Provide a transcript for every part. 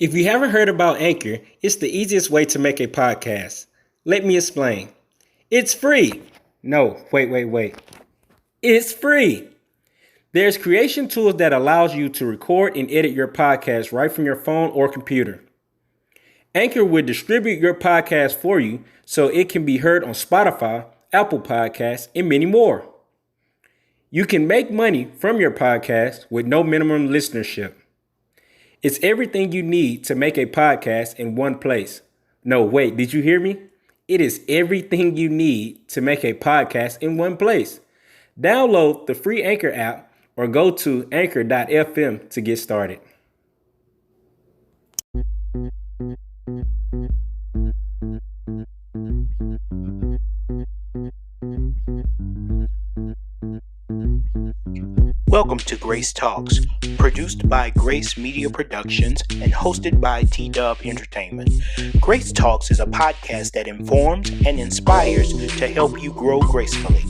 If you haven't heard about Anchor, it's the easiest way to make a podcast. Let me explain. It's free. No, wait. It's free. There's creation tools that allows you to record and edit your podcast right from your phone or computer. Anchor will distribute your podcast for you so it can be heard on Spotify, Apple Podcasts, and many more. You can make money from your podcast with no minimum listenership. It's everything you need to make a podcast in one place. No, wait, did you hear me? It is everything you need to make a podcast in one place. Download the free Anchor app or go to anchor.fm to get started. Welcome to Grace Talks, produced by Grace Media Productions and hosted by T-Dub Entertainment. Grace Talks is a podcast that informs and inspires to help you grow gracefully.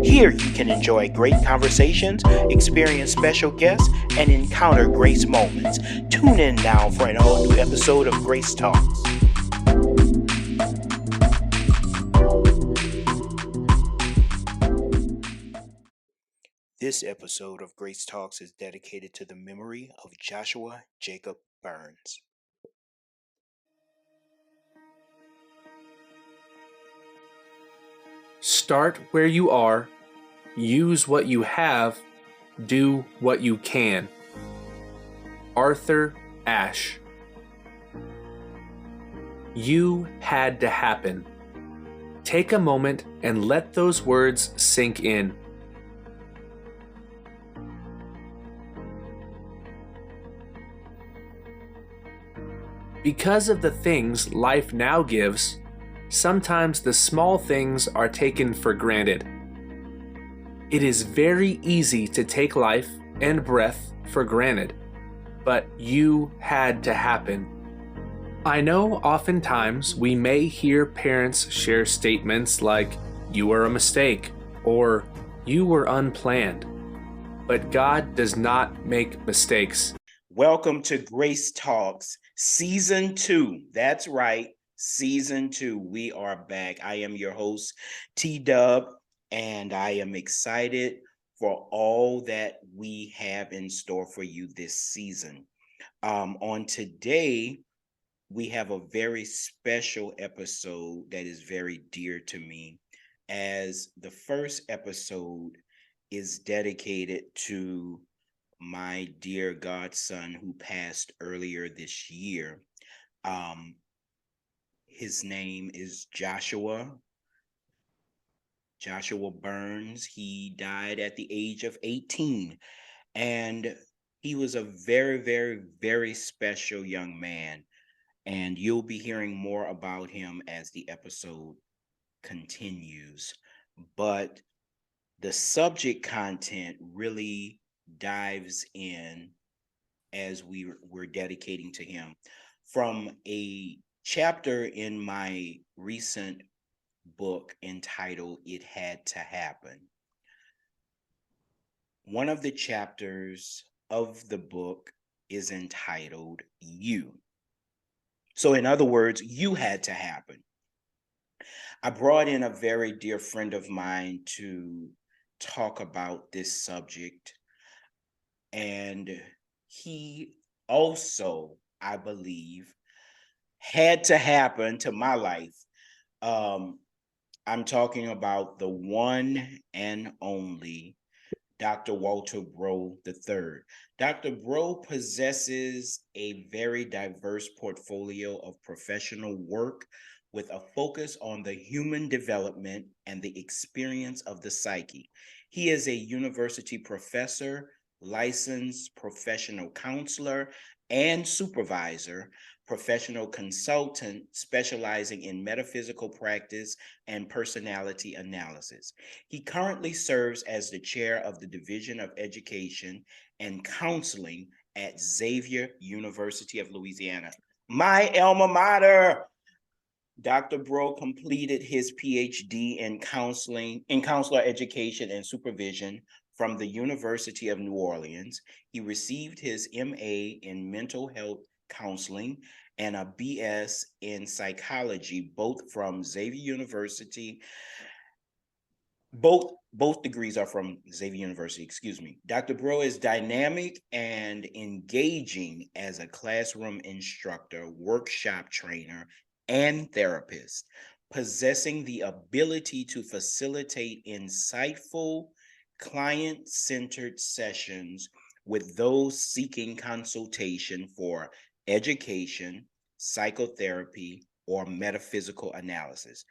Here you can enjoy great conversations, experience special guests, and encounter grace moments. Tune in now for an all-new episode of Grace Talks. This episode of Grace Talks is dedicated to the memory of Joshua Jacob Burns. Start where you are, use what you have, do what you can. Arthur Ashe. You had to happen. Take a moment and let those words sink in. Because of the things life now gives, sometimes the small things are taken for granted. It is very easy to take life and breath for granted, but you had to happen. I know oftentimes we may hear parents share statements like, "You were a mistake," or "You were unplanned." But God does not make mistakes. Welcome to Grace Talks, Season 2. That's right, Season 2. We are back. I am your host, T-Dub, and I am excited for all that we have in store for you this season. On today, we have a very special episode that is very dear to me, as the first episode is dedicated to my dear godson who passed earlier this year. His name is Joshua Burns. He died at the age of 18, and he was a very, very, very special young man. And you'll be hearing more about him as the episode continues. But the subject content really dives in as we're dedicating to him from a chapter in my recent book entitled "It Had to Happen." One of the chapters of the book is entitled "You." So in other words, you had to happen. I brought in a very dear friend of mine to talk about this subject, and he also, I believe, had to happen to my life. I'm talking about the one and only Dr. Walter Breaux III. Dr. Breaux possesses a very diverse portfolio of professional work with a focus on the human development and the experience of the psyche. He is a university professor, licensed professional counselor and supervisor, professional consultant specializing in metaphysical practice and personality analysis. He currently serves as the chair of the Division of Education and Counseling at Xavier University of Louisiana, my alma mater. Dr. Breaux completed his PhD in counselor education and supervision from the University of New Orleans. He received his MA in mental health counseling and a BS in psychology, both from Xavier University. Both degrees are from Xavier University, excuse me. Dr. Breaux is dynamic and engaging as a classroom instructor, workshop trainer, and therapist, possessing the ability to facilitate insightful, client-centered sessions with those seeking consultation for education, psychotherapy, or metaphysical analysis.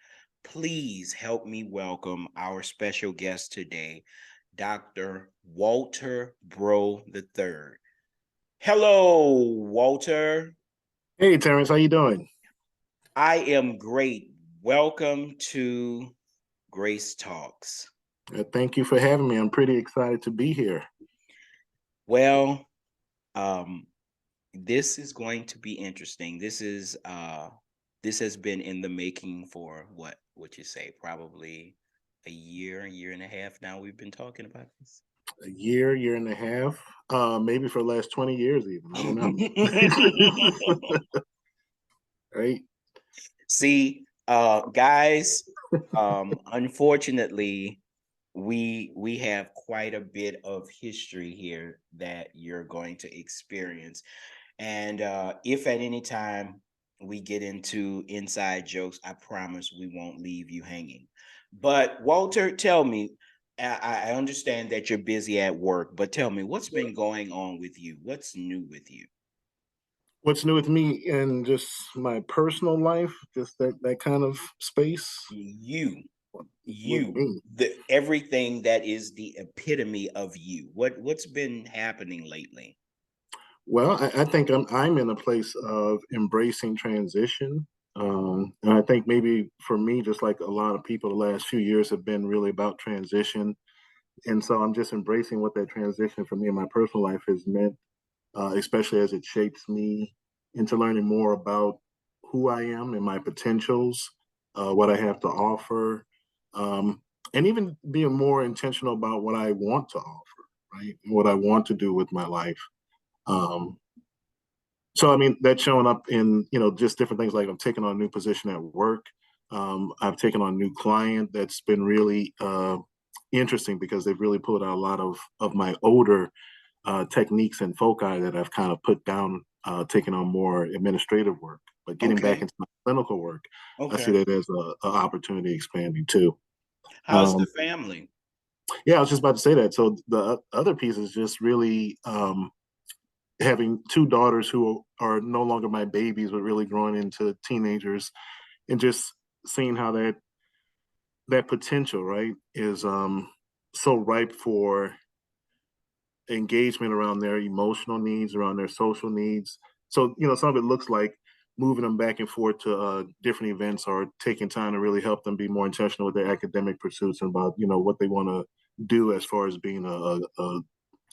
Please help me welcome our special guest today, Dr. Walter Breaux III. Hello, Walter. Hey, Terrence, how you doing? I am great. Welcome to Grace Talks. Thank you for having me. I'm pretty excited to be here. Well, this is going to be interesting. This has been in the making for what would you say, probably a year and a half now we've been talking about this. A year and a half, maybe for the last 20 years even. I don't know. Right? See, guys, unfortunately, we have quite a bit of history here that you're going to experience. And if at any time we get into inside jokes, I promise we won't leave you hanging. But Walter, tell me, I understand that you're busy at work, but tell me what's been going on with you? What's new with you? What's new with me in just my personal life, just that kind of space? You, With me. the everything that is the epitome of you. What's been happening lately? Well, I think I'm in a place of embracing transition. And I think maybe for me, just like a lot of people, the last few years have been really about transition. And so I'm just embracing what that transition for me in my personal life has meant, especially as it shapes me into learning more about who I am and my potentials, what I have to offer, um, and even being more intentional about what I want to offer, right? What I want to do with my life. Um, so I mean that's showing up in just different things like I'm taking on a new position at work. I've taken on a new client that's been really interesting because they've really pulled out a lot of my older techniques and foci that I've kind of put down, taking on more administrative work, but getting back Okay. into my clinical work. I see Okay. that as a opportunity expanding too. How's the Um, family? yeah, I was just about to say that. So the other piece is just really having two daughters who are no longer my babies, but really growing into teenagers, and just seeing how that potential, right, is so ripe for engagement around their emotional needs, around their social needs. So, some of it looks like moving them back and forth to different events or taking time to really help them be more intentional with their academic pursuits and about, what they want to do as far as being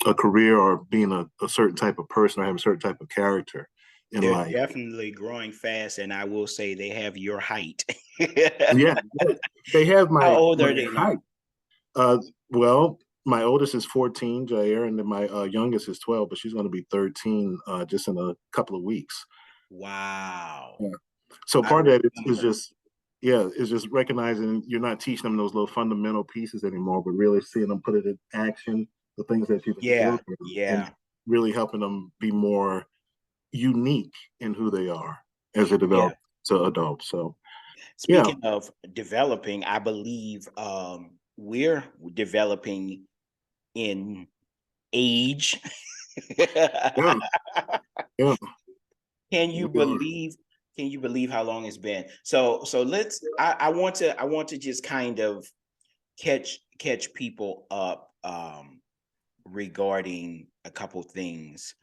a career or being a certain type of person or having a certain type of character in They're life. definitely growing fast, and I will say they have your height. Yeah, they have How my old my are they height. now? Uh, well, my oldest is 14, Jair, and then my youngest is 12, but she's going to be 13 just in a couple of weeks. Wow. Yeah. So I part of that is remember. just, yeah, is just recognizing you're not teaching them those little fundamental pieces anymore, but really seeing them put it in action, the things that you can still Yeah, do, and yeah, really helping them be more unique in who they are as they yeah. develop to adults. So yeah, Speaking of developing, I believe we're developing in age. yeah, yeah, Can you we are. believe? Can you believe how long it's been? So let's. I want to just kind of catch people up regarding a couple things.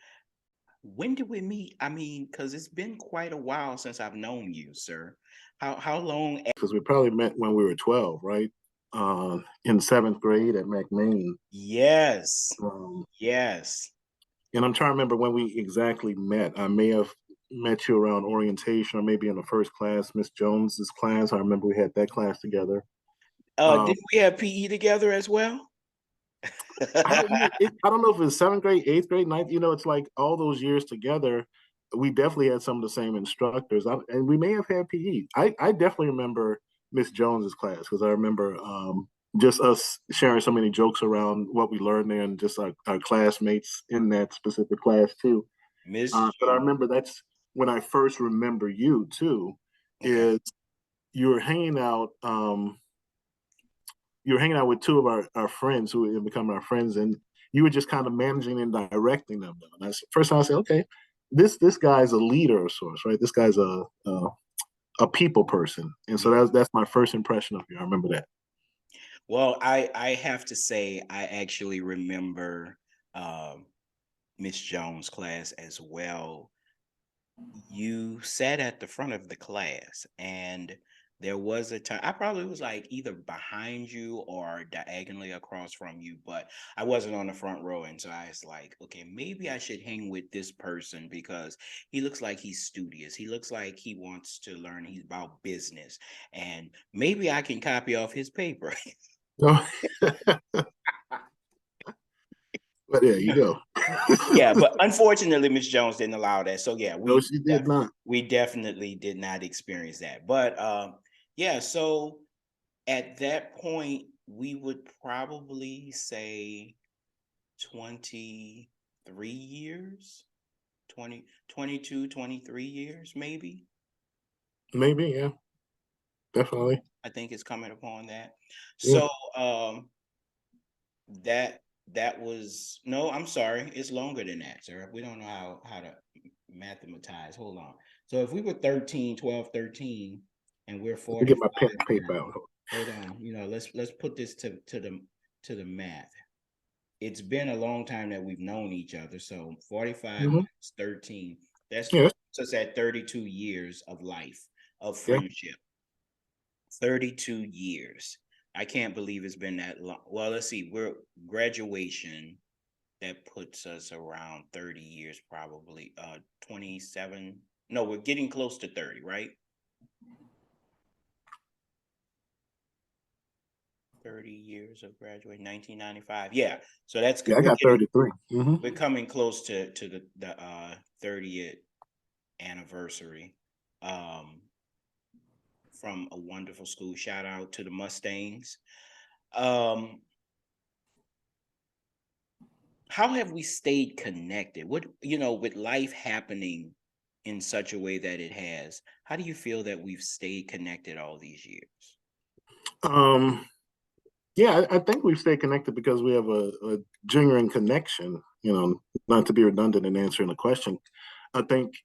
When did we meet? I mean, because it's been quite a while since I've known you, sir. How long? Because we probably met when we were 12, right? In seventh grade at McMain. Yes, Um, yes. and I'm trying to remember when we exactly met. I may have met you around orientation or maybe in the first class, Miss Jones's class. I remember we had that class together. Um, Didn't we have PE together as well? I don't know if it was seventh grade, eighth grade, ninth. It's like all those years together. we definitely had some of the same instructors, and we may have had PE. I definitely remember Miss Jones's class because I remember just us sharing so many jokes around what we learned there, and just our classmates in that specific class too. Miss But I Jones. remember that's when I first remember you too. Okay. Is you were hanging out. You were hanging out with two of our friends who had become our friends, and you were just kind of managing and directing them. And that's the first time I said, okay, this guy's a leader of sorts, right? This guy's a people person, and so Yeah. that's my first impression of you. I remember that. Well, I have to say I actually remember Miss Jones' class as well. You sat at the front of the class, and there was a time I probably was like either behind you or diagonally across from you, but I wasn't on the front row. And so I was like, okay, maybe I should hang with this person because he looks like he's studious. He looks like he wants to learn. He's about business. And maybe I can copy off his paper. Oh, but there you go. Yeah, but unfortunately, Miss Jones didn't allow that. So yeah, No, she did not. we definitely did not experience that. But yeah, so at that point, we would probably say 23 years, 20, 22, 23 years, maybe. Maybe, yeah, definitely. I think it's coming upon that. Yeah, So that that was no, I'm sorry, it's longer than that, sir. We don't know how to mathematize. Hold on. So if we were 13, 12, 13, and we're let me get 45 my pen and now, paper out. hold on. Let's put this to the math. It's been a long time that we've known each other. So 45 Mm-hmm. minus 13, that's Yeah, puts us at 32 years of life, of yeah. friendship. 32 years. I can't believe it's been that long. Well, let's see. We're graduation. That puts us around 30 years, probably. 27. No, we're getting close to 30, right? 30 years of graduating, 1995. Yeah. So that's Yeah, good. I got 33. Mm-hmm. We're coming close to the 30th anniversary. From a wonderful school. Shout out to the Mustangs. Um, how have we stayed connected? What, with life happening in such a way that it has, how do you feel that we've stayed connected all these years? Um, yeah, I think we've stayed connected because we have a genuine connection. Not to be redundant in answering the question, I think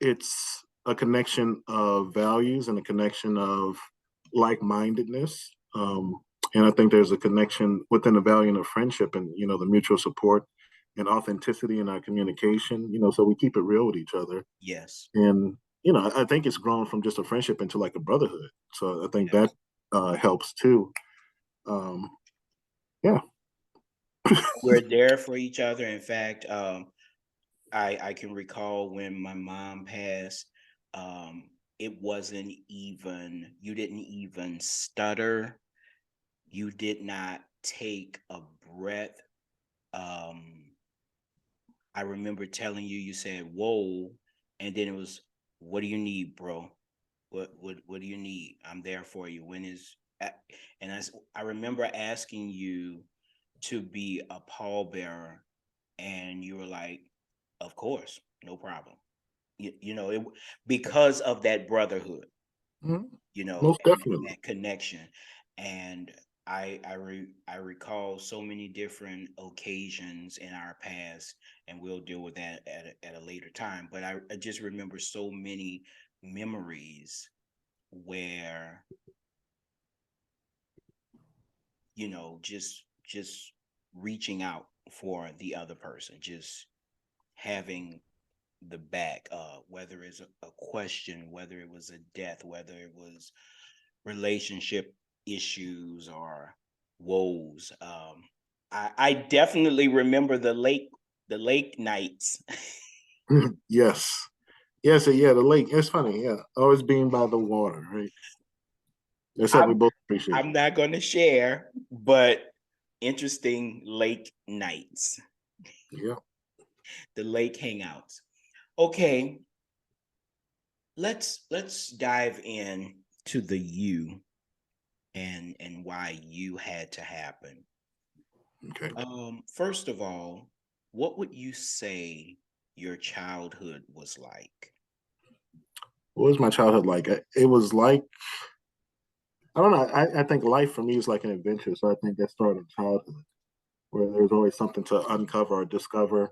it's a connection of values and a connection of like-mindedness. And I think there's a connection within the value of friendship and the mutual support and authenticity in our communication. So we keep it real with each other. Yes. And I think it's grown from just a friendship into like a brotherhood. So I think that Yes. helps too. Um, yeah. We're there for each other. In fact, I can recall when my mom passed, it wasn't even, you didn't even stutter. You did not take a breath. I remember telling you, you said, "Whoa," and then it was, "What do you need, bro? What do you need? I'm there for you. When is?" And I remember asking you to be a pallbearer, and you were like, "Of course, no problem." It because of that brotherhood, Mhm. you know, Most and definitely. that connection. And I recall so many different occasions in our past, and we'll deal with that at a later time. But I just remember so many memories where, just reaching out for the other person, just having the back, whether it's a question, whether it was a death, whether it was relationship issues or woes. I definitely remember the lake nights. Yes. Yes. Yeah. The lake. It's funny. Yeah. Always being by the water. Right. That's something we I'm both appreciate. I'm not going to share, but interesting lake nights, Yeah. the lake hangouts. Okay, let's dive in to the you and why you had to happen. Okay. First of all, what would you say your childhood was like? What was my childhood like? It was like, I don't know. I think life for me is like an adventure. So I think that started in childhood, where there's always something to uncover or discover.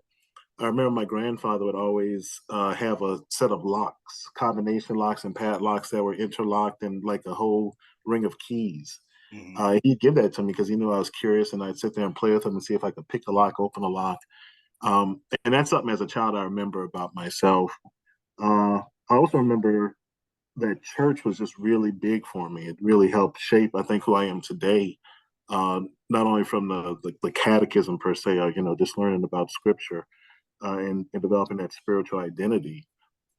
I remember my grandfather would always have a set of locks, combination locks and padlocks that were interlocked and like a whole ring of keys. Hmm. He'd give that to me because he knew I was curious, and I'd sit there and play with him and see if I could pick a lock, open a lock. And that's something as a child I remember about myself. I also remember that church was just really big for me. It really helped shape, I think, who I am today. Not only from the catechism per se, or just learning about scripture and developing that spiritual identity,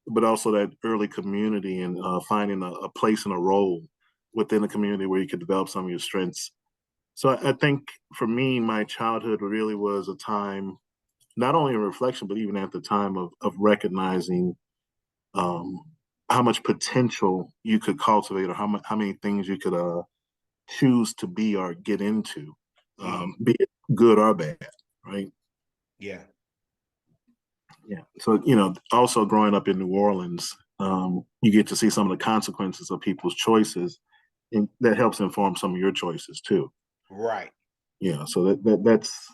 but also that early community and finding a place and a role within a community where you could develop some of your strengths. So I think for me, my childhood really was a time, not only in reflection, but even at the time of recognizing um, how much potential you could cultivate, or how many things you could choose to be or get into, Hmm. be it good or bad, right? Yeah. Yeah. So also growing up in New Orleans, you get to see some of the consequences of people's choices, and that helps inform some of your choices too. Right. Yeah. So that's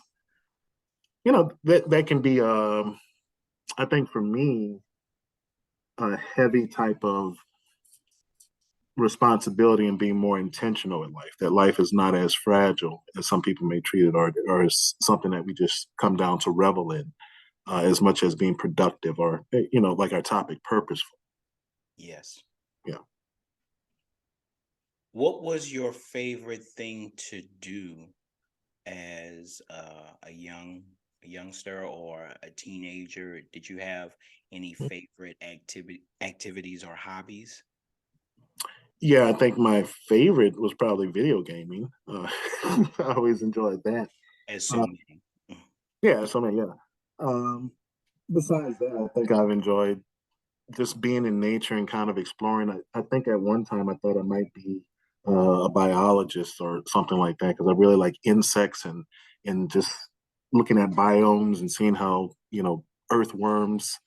that can be, I think for me, a heavy type of responsibility and being more intentional in life. That life is not as fragile as some people may treat it, or as something that we just come down to revel in, as much as being productive, or like our topic, purposeful. Yes. Yeah. What was your favorite thing to do as a youngster or a teenager? Did you have any favorite activities or hobbies? Yeah, I think my favorite was probably video gaming. I always enjoyed that. As so Uh, many. yeah, so I mean, yeah. Um, Besides that, I think I've enjoyed just being in nature and kind of exploring. I think at one time I thought I might be a biologist or something like that, because I really like insects and just looking at biomes and seeing how earthworms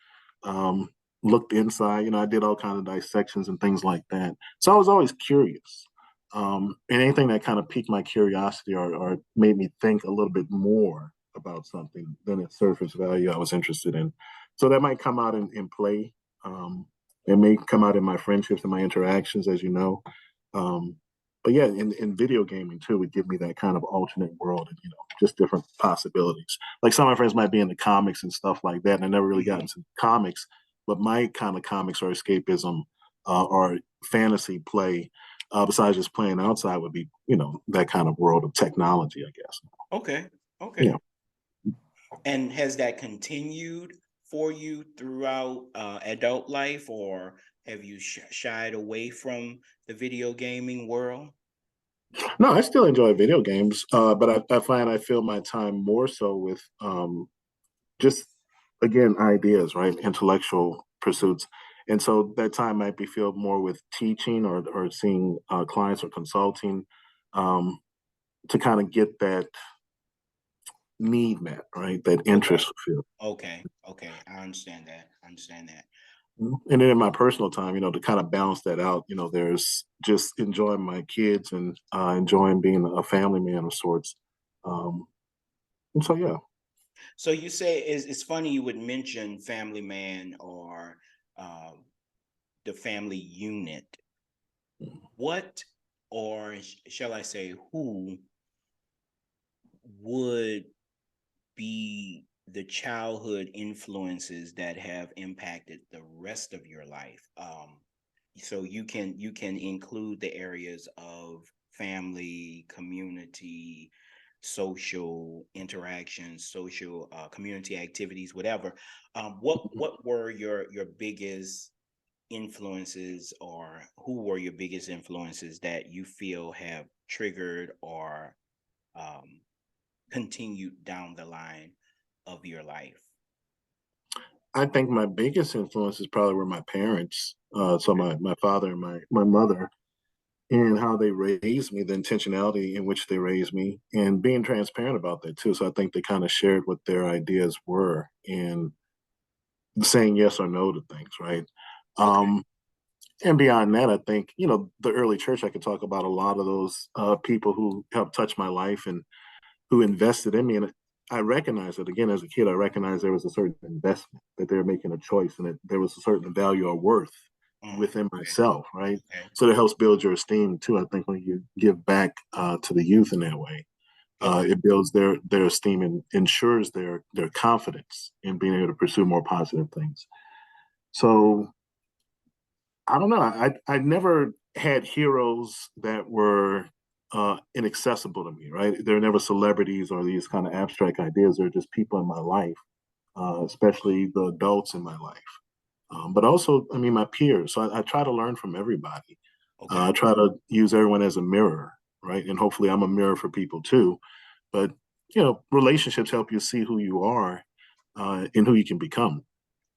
um, looked inside. I did all kinds of dissections and things like that. So I was always curious. And anything that kind of piqued my curiosity, or made me think a little bit more about something than its surface value, I was interested in. So that might come out in play. It may come out in my friendships and my interactions, as you know. Um, but yeah, in video gaming too, would give me that kind of alternate world, and just different possibilities. Like some of my friends might be into comics and stuff like that, and I never really got Mhm. into comics. But my kind of comics or escapism, or fantasy play, besides just playing outside, would be that kind of world of technology, I guess. Okay. Yeah. Okay. And has that continued for you throughout adult life, or have you shied away from the video gaming world? No, I still enjoy video games, but I find I fill my time more so with just, again, ideas, right? Intellectual pursuits. And so that time might be filled more with teaching, or seeing clients, or consulting, um, to kind of get that need met, right? That Okay. interest fulfilled. Okay. Okay. I understand that. I understand that. And then in my personal time, to kind of balance that out, there's just enjoying my kids and enjoying being a family man of sorts. Um, and so, yeah. So you say it's funny you would mention family man or um, the family unit. What, or shall I say, who would be the childhood influences that have impacted the rest of your life? So you can include the areas of family, community, social interactions, social community activities, whatever. What were your biggest influences, or who were your biggest influences that you feel have triggered or um, continued down the line of your life? I think my biggest influences probably were my parents. So my father and my mother, and how they raised me, the intentionality in which they raised me, and being transparent about that too. So I think they kind of shared what their ideas were and saying yes or no to things, right? Okay. Um, and beyond that, I think, the early church, I could talk about a lot of those people who helped touch my life and who invested in me. And I recognized it again as a kid. I recognized there was a certain investment, that they were making a choice, and that there was a certain value or worth within Okay. myself, right? Okay. So that helps build your esteem too. I think when you give back to the youth in that way, Okay. it builds their esteem and ensures their confidence in being able to pursue more positive things. So I don't know. I never had heroes that were inaccessible to me, right? They're never celebrities or these kind of abstract ideas. They're just people in my life, especially the adults in my life. But also, I mean, my peers. So I try to learn from everybody. Okay. I try to use everyone as a mirror, right? And hopefully, I'm a mirror for people too. But relationships help you see who you are and who you can become.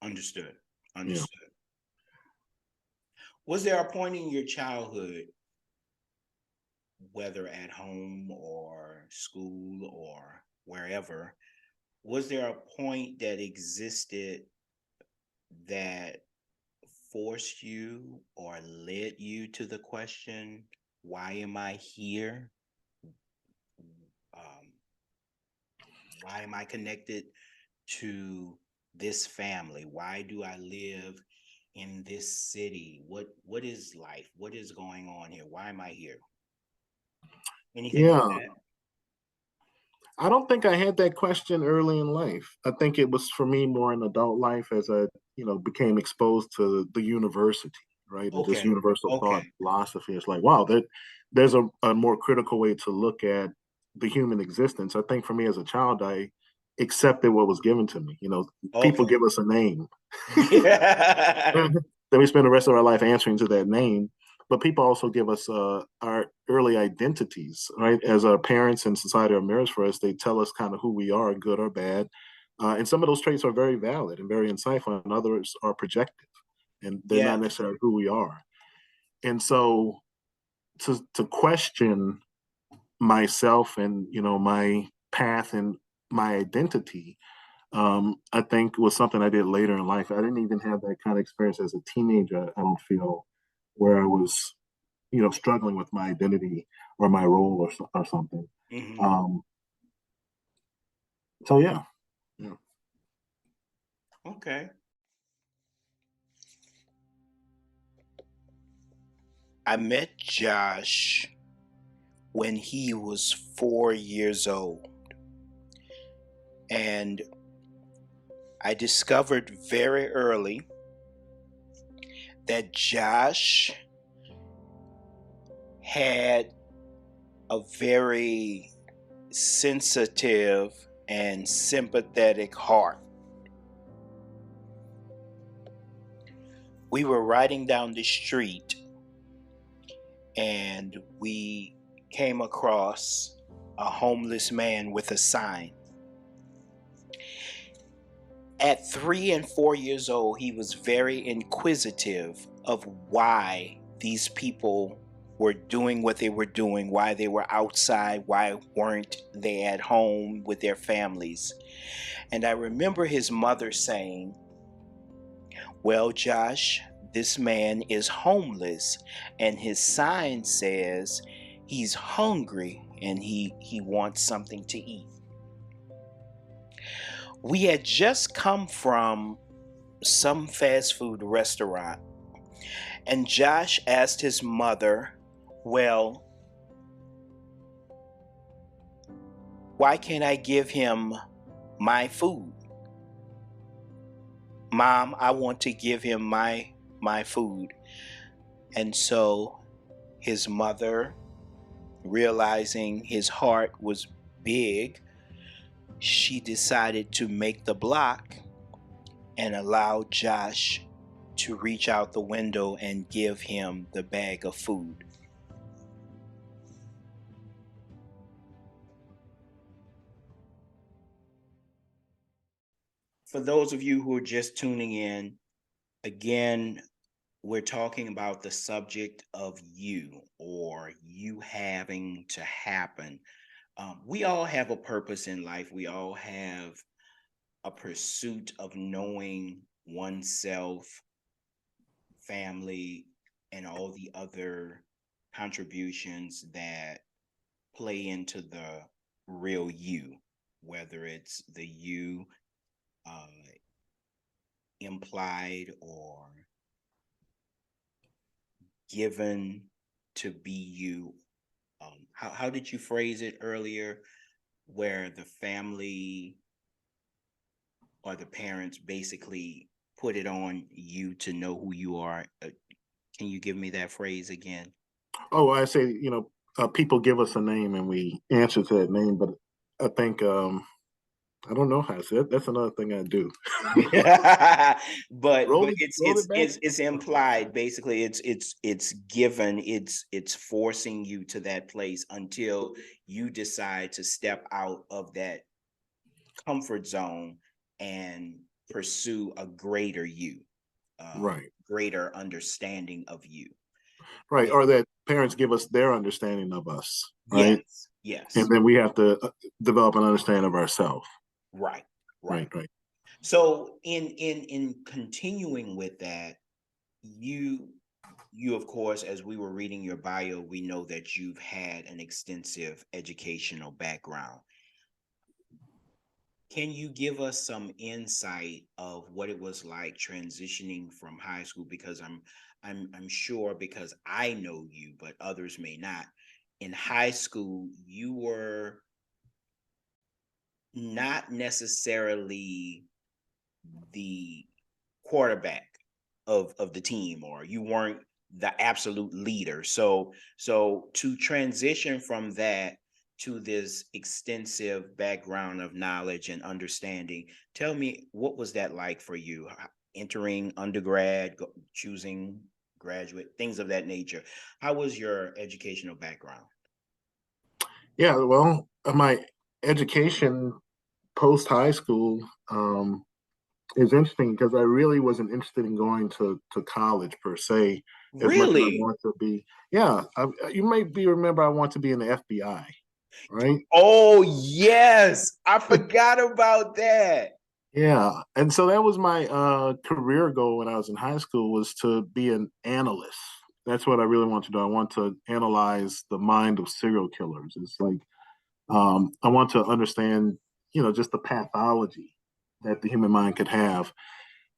Understood. Yeah. Understood. Was there a point in your childhood, whether at home or school or wherever, was there a point that existed that forced you or led you to the question, why am I here? Um, why am I connected to this family? Why do I live in this city? What is life? What is going on here? Why am I here? Anything like Yeah. that? I don't think I had that question early in life. I think it was for me more in adult life as I, became exposed to the university, right? And just Okay. universal thought Okay. philosophy. It's like, wow, there's a more critical way to look at the human existence. I think for me as a child, I accepted what was given to me. People Okay. give us a name. Yeah. Then we spend the rest of our life answering to that name. But people also give us our early identities, right? As our parents and society are mirrors for us, they tell us kind of who we are, good or bad. And some of those traits are very valid and very insightful, and others are projective, and they're Yeah. not necessarily who we are. And so to question myself and my path and my identity, I think was something I did later in life. I didn't even have that kind of experience as a teenager. I don't feel where I was, struggling with my identity or my role or something. Hmm. Um, so yeah, yeah, Okay. I met Josh when he was 4 years old. And I discovered very early that Josh had a very sensitive and sympathetic heart. We were riding down the street and we came across a homeless man with a sign. At 3 and 4 years old, he was very inquisitive of why these people were doing what they were doing, why they were outside, why weren't they at home with their families. And I remember his mother saying, well, Josh, this man is homeless and his sign says he's hungry and he wants something to eat. We had just come from some fast food restaurant, and Josh asked his mother, well, why can't I give him my food? Mom, I want to give him my food. And so his mother, realizing his heart was big, she decided to make the block and allow Josh to reach out the window and give him the bag of food. For those of you who are just tuning in, again, we're talking about the subject of you, or you having to happen. We all have a purpose in life. We all have a pursuit of knowing oneself, family, and all the other contributions that play into the real you, whether it's the you uh, implied or given to be you. How did you phrase it earlier? Where the family or the parents basically put it on you to know who you are. Can you give me that phrase again? Oh, I say, people give us a name and we answer to that name, but I think I don't know how to say it. That's another thing I do. But it's Roll it's it back. it's it's implied. Basically, it's given. It's forcing you to that place until you decide to step out of that comfort zone and pursue a greater you, Right. greater understanding of you. Right. And Or that parents give us their understanding of us, right? yes, yes, And then we have to develop an understanding of ourselves. right, right. Right. Right. So in continuing with that, you you of course, as we were reading your bio, we know that you've had an extensive educational background. Can you give us some insight of what it was like transitioning from high school? Because I'm sure, because I know you, but others may not. In high school, you were not necessarily the quarterback of the team, or you weren't the absolute leader. So to transition from that to this extensive background of knowledge and understanding, tell me, what was that like for you? Entering undergrad, choosing graduate, things of that nature. How was your educational background? Yeah. Well, my education post high school is interesting because I really wasn't interested in going to college per se as much as I Really? wanted to be. Yeah. You might be remember I want to be in the FBI, right? Oh, yes. I forgot about that. Yeah, and so that was my career goal when I was in high school was to be an analyst. That's what I really want to do. I want to analyze the mind of serial killers. It's like I want to understand, just the pathology that the human mind could have.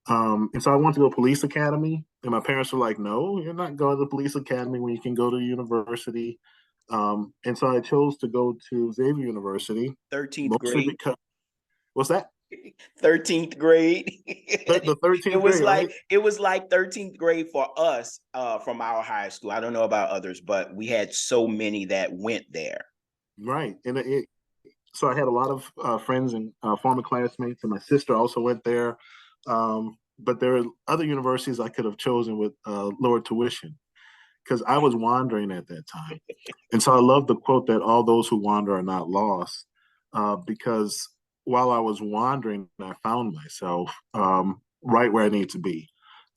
And so I wanted to go to police academy, and my parents were like, "No, you're not going to the police academy when you can go to university." And so I chose to go to Xavier University, 13th mostly grade. because what's that? 13th grade. The it 13th was grade, like right? it was like 13th grade for us, from our high school. I don't know about others, but we had so many that went there. Right. And so I had a lot of friends and former classmates, and my sister also went there. But there are other universities I could have chosen with lower tuition because I was wandering at that time. And so I love the quote that all those who wander are not lost, because while I was wandering, I found myself right where I need to be.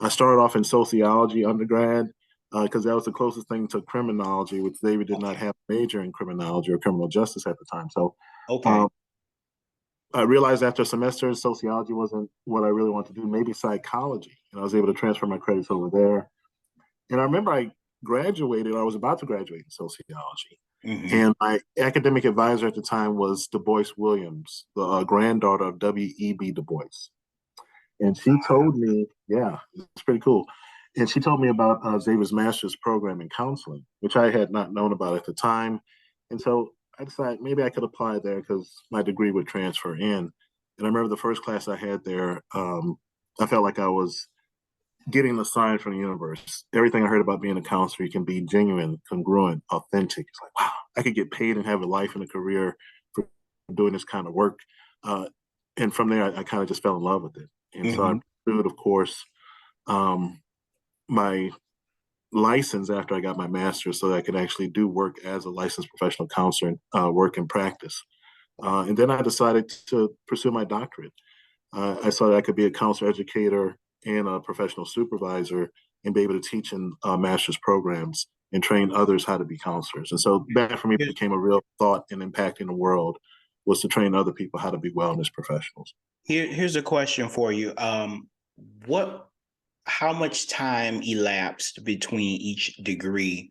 I started off in sociology undergrad because that was the closest thing to criminology, which Xavier did not Okay. have a major in criminology or criminal justice at the time. So Okay. um, I realized after a semester sociology wasn't what I really wanted to do, maybe psychology. And I was able to transfer my credits over there. And I remember I graduated, or I was about to graduate in sociology. Hmm. And my academic advisor at the time was Du Bois Williams, the granddaughter of W.E.B. Du Bois. And she told me, yeah, it's pretty cool. And she told me about Xavier's master's program in counseling, which I had not known about at the time. And so I decided maybe I could apply there because my degree would transfer in. And I remember the first class I had there, I felt like I was getting the sign from the universe. Everything I heard about being a counselor, you can be genuine, congruent, authentic. It's like, wow, I could get paid and have a life and a career for doing this kind of work. Uh, and from there, I kind of just fell in love with it. And so I Hmm. pursued, of course, um, my license after I got my master's so that I could actually do work as a licensed professional counselor and work in practice. And then I decided to pursue my doctorate. I saw that I could be a counselor educator and a professional supervisor and be able to teach in master's programs and train others how to be counselors. And so that for me Here's, became a real thought in impacting the world, was to train other people how to be wellness professionals. here's a question for you. What how much time elapsed between each degree?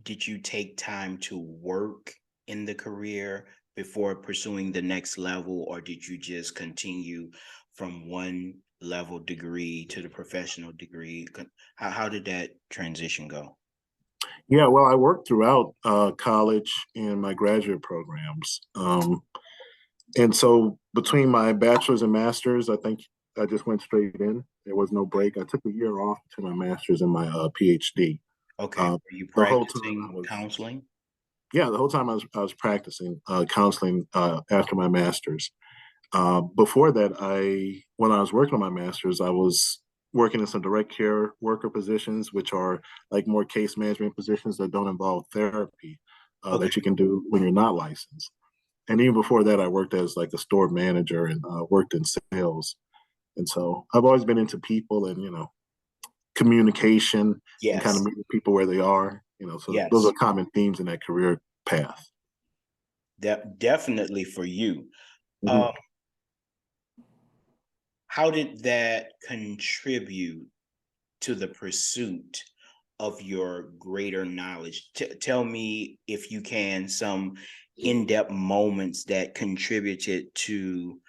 Did you take time to work in the career before pursuing the next level, or did you just continue from one level degree to the professional degree? How did that transition go? Yeah, well, I worked throughout college and my graduate programs. And so between my bachelor's and master's, I think I just went straight in. There was no break. I took a year off to my master's and my PhD. Okay, Uh, were you the whole time practicing counseling? the whole time I was practicing counseling after my master's. Before that, when I was working on my master's, I was working in some direct care worker positions, which are like more case management positions that don't involve therapy Okay, that you can do when you're not licensed. And even before that, I worked as like a store manager and worked in sales. And so I've always been into people and communication and kind of yes, meeting people where they are. So those are yes, common themes in that career path. definitely for you. Mhm. Um, how did that contribute to the pursuit of your greater knowledge? Tell me, if you can, some in-depth moments that contributed to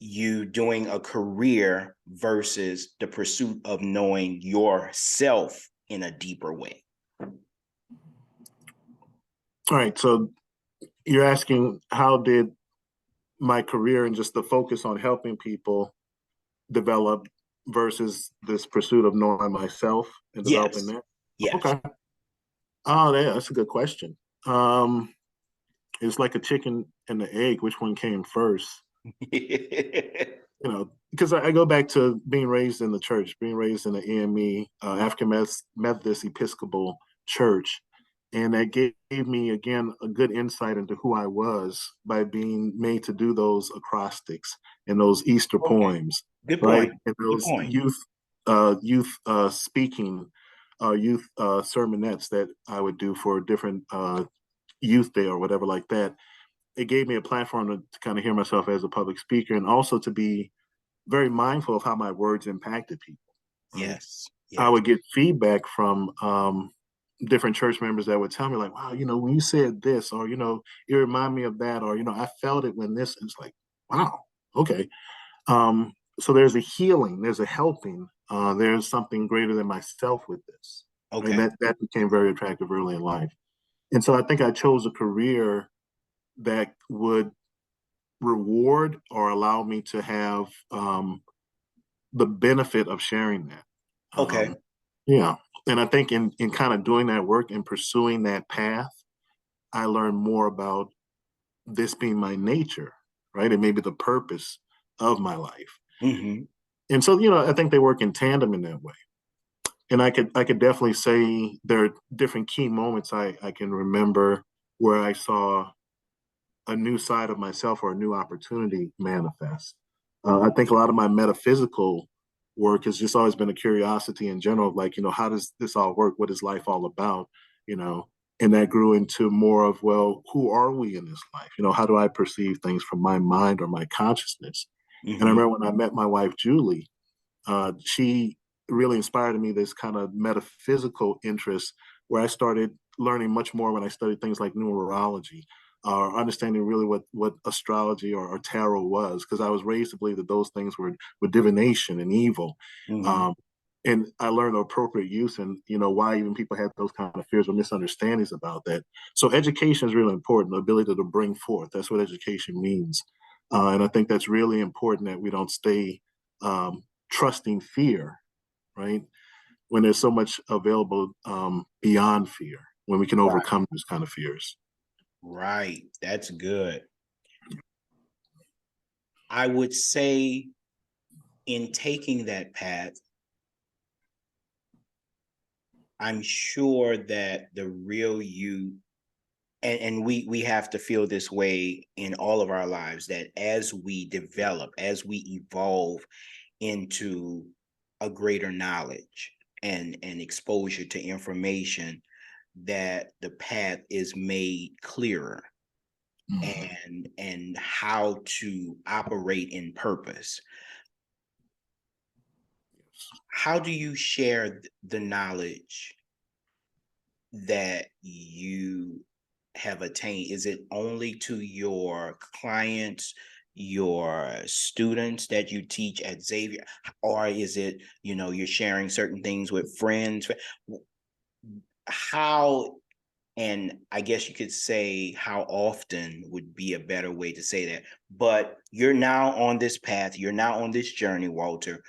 you doing a career versus the pursuit of knowing yourself in a deeper way. All right. So you're asking how did my career and just the focus on helping people develop versus this pursuit of knowing myself and developing Yes, that? yes. Okay. Oh, yeah, that's a good question. Um, it's like a chicken and the egg. Which one came first? Because I go back to being raised in the church, being raised in the AME, African Methodist Episcopal Church. And that gave me, again, a good insight into who I was by being made to do those acrostics and those Easter Okay, poems, good right? point. And Good those point. youth speaking, youth sermonettes that I would do for different youth day or whatever like that. It gave me a platform to kind of hear myself as a public speaker and also to be very mindful of how my words impacted people, right? Yes, I yes. would get feedback from different church members that would tell me like, wow, when you said this, or, it reminded me of that, or, I felt it when this. It's like, wow, okay. So there's a healing, there's a helping, there's something greater than myself with this. Right? And Okay, that became very attractive early in life. And so I think I chose a career that would reward or allow me to have the benefit of sharing that. okay, Yeah. And I think in kind of doing that work and pursuing that path, I learned more about this being my nature, right? And maybe the purpose of my life. hmm, And so, I think they work in tandem in that way. And I could definitely say there are different key moments I can remember where I saw a new side of myself or a new opportunity manifest. I think a lot of my metaphysical work has just always been a curiosity in general, of like, how does this all work? What is life all about? You know, and that grew into more of, well, who are we in this life? How do I perceive things from my mind or my consciousness? And I hmm, remember when I met my wife, Julie, she really inspired in me this kind of metaphysical interest where I started learning much more when I studied things like numerology, understanding really what astrology or tarot was, because I was raised to believe that those things were divination and evil. hmm. Um, and I learned appropriate use and why even people had those kind of fears or misunderstandings about that. So education is really important, the ability to bring forth. That's what education means. And I think that's really important that we don't stay trusting fear, right? When there's so much available beyond fear, when we can Right, overcome those kind of fears. right. That's good. I would say, in taking that path, I'm sure that the real you and we have to feel this way in all of our lives, that as we develop, as we evolve into a greater knowledge and exposure to information, that the path is made clearer, and how to operate in purpose. How do you share the knowledge that you have attained? Is it only to your clients, your students that you teach at Xavier, or is it, you're sharing certain things with friends? How, and I guess you could say how often would be a better way to say that, but you're now on this path, you're now on this journey, Walter.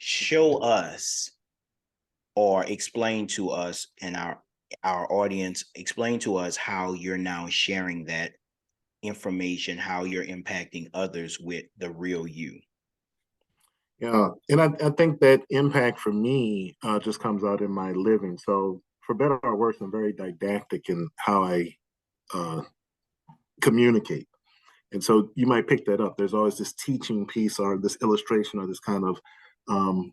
Show us, or explain to us and our audience, explain to us how you're now sharing that information, how you're impacting others with the real you. Yeah, and I think that impact for me just comes out in my living. So for better or worse, I'm very didactic in how I uh, communicate. And so you might pick that up. There's always this teaching piece or this illustration or this kind of um,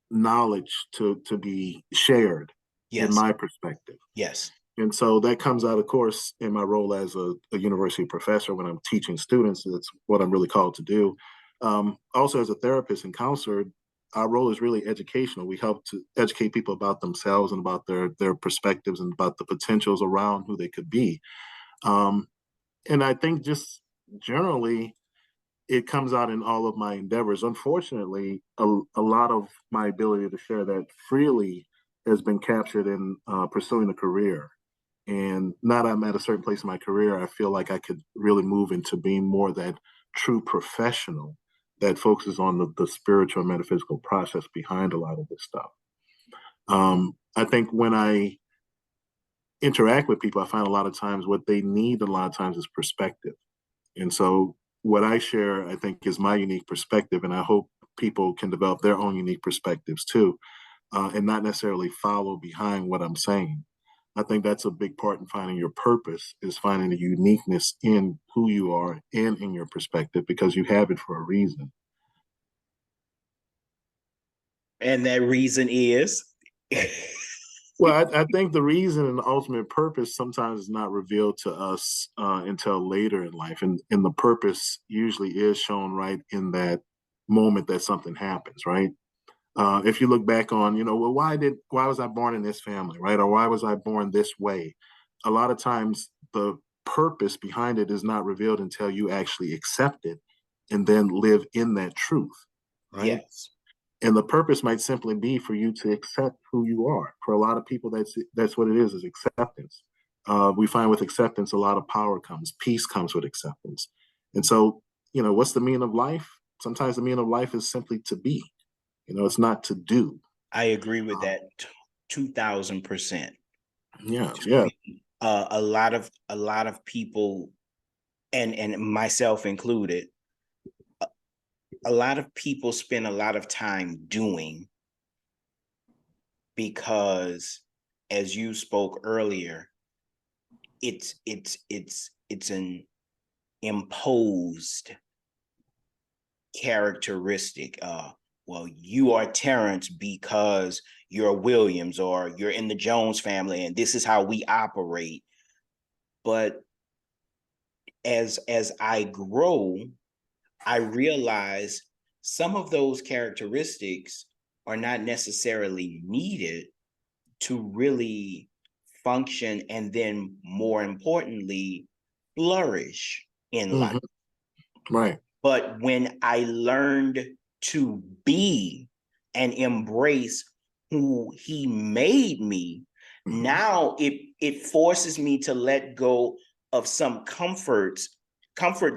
knowledge to be shared in Yes. my perspective. Yes. And so that comes out, of course, in my role as a university professor when I'm teaching students. That's what I'm really called to do. Also, as a therapist and counselor, our role is really educational. We help to educate people about themselves and about their perspectives and about the potentials around who they could be. Um, and I think just generally, it comes out in all of my endeavors. Unfortunately, a lot of my ability to share that freely has been captured in pursuing a career. And now that I'm at a certain place in my career, I feel like I could really move into being more that true professional that focuses on the spiritual and metaphysical process behind a lot of this stuff. I think when I interact with people, I find a lot of times what they need a lot of times is perspective. And so what I share, I think, is my unique perspective. And I hope people can develop their own unique perspectives too, and not necessarily follow behind what I'm saying. I think that's a big part in finding your purpose, is finding the uniqueness in who you are and in your perspective, because you have it for a reason. And that reason is Well, I think the reason and the ultimate purpose sometimes is not revealed to us until later in life. And the purpose usually is shown right in that moment that something happens, right? If you look back on, well, why was I born in this family, right? Or why was I born this way? A lot of times the purpose behind it is not revealed until you actually accept it and then live in that truth, right? yes. And the purpose might simply be for you to accept who you are. For a lot of people, that's what it is acceptance. We find with acceptance, a lot of power comes, peace comes with acceptance. And so, what's the meaning of life? Sometimes the meaning of life is simply to be. It's not to do. I agree with that 2000%. Yeah, To yeah. me, a lot of people, and myself included, a lot of people spend a lot of time doing, because, as you spoke earlier, it's an imposed characteristic. Well, you are Terrence because you're Williams, or you're in the Jones family, and this is how we operate. But as I grow, I realize some of those characteristics are not necessarily needed to really function, and then more importantly, flourish in life. Right. But when I learned to be and embrace who he made me, now it forces me to let go of some comfort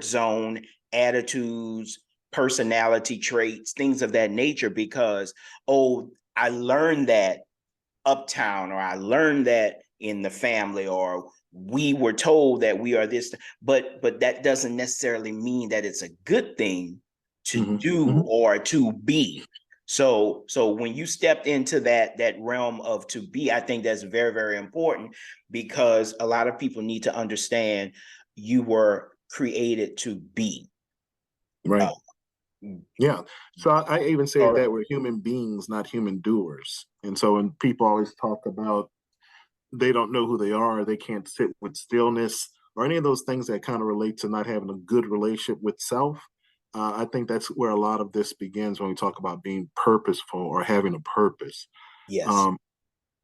zone attitudes, personality traits, things of that nature, because, oh, I learned that uptown, or I learned that in the family, or we were told that we are this, but that doesn't necessarily mean that it's a good thing to do or to be. So when you stepped into that realm of to be, I think that's very, very important, because a lot of people need to understand you were created to be. Right. Yeah. So I even say Or that we're human beings, not human doers. And so when people always talk about they don't know who they are, they can't sit with stillness, or any of those things that kind of relate to not having a good relationship with self. I think that's where a lot of this begins when we talk about being purposeful or having a purpose. yes. Um,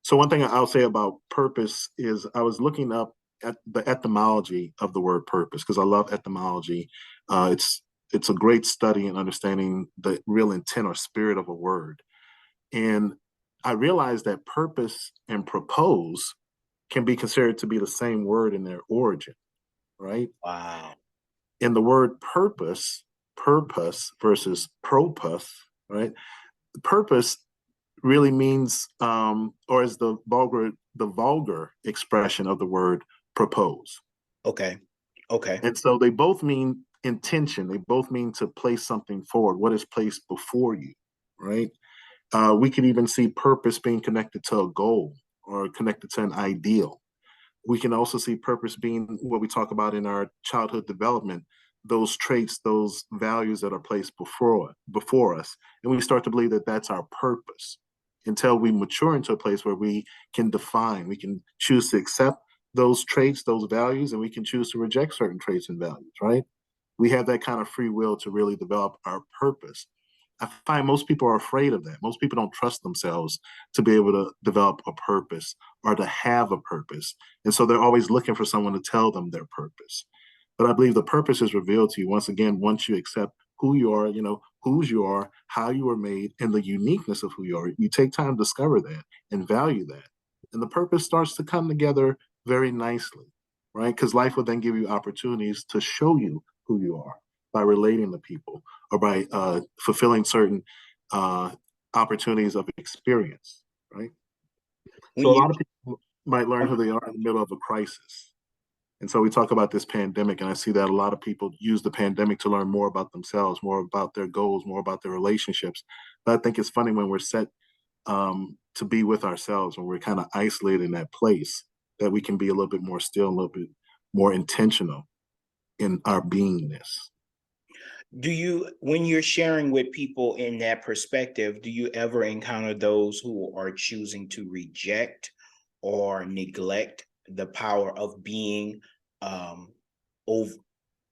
so one thing I'll say about purpose is I was looking up at the etymology of the word purpose because I love etymology. It's a great study in understanding the real intent or spirit of a word. And I realized that purpose and propose can be considered to be the same word in their origin, right? Wow. In the word purpose versus propus, right? Purpose really means, or is the vulgar expression of the word propose. Okay. Okay. And so they both mean intention. They both mean to place something forward, what is placed before you, right? We could even see purpose being connected to a goal or connected to an ideal. We can also see purpose being what we talk about in our childhood development, those traits, those values that are placed before us. And we start to believe that that's our purpose until we mature into a place where we can define, we can choose to accept those traits, those values, and we can choose to reject certain traits and values, right? We have that kind of free will to really develop our purpose. I find most people are afraid of that. Most people don't trust themselves to be able to develop a purpose or to have a purpose. And so they're always looking for someone to tell them their purpose. But I believe the purpose is revealed to you once again, once you accept who you are, whose you are, how you were made, and the uniqueness of who you are. You take time to discover that and value that. And the purpose starts to come together very nicely, right? Because life will then give you opportunities to show you who you are by relating to people or by fulfilling certain uh, opportunities of experience, right? When So a you lot of people might learn who they are in the middle of a crisis. And so we talk about this pandemic, and I see that a lot of people use the pandemic to learn more about themselves, more about their goals, more about their relationships. But I think it's funny when we're set to be with ourselves, when we're kind of isolated in that place, that we can be a little bit more still, a little bit more intentional in our beingness. do you when you're sharing with people in that perspective, do you ever encounter those who are choosing to reject or neglect the power of being, over,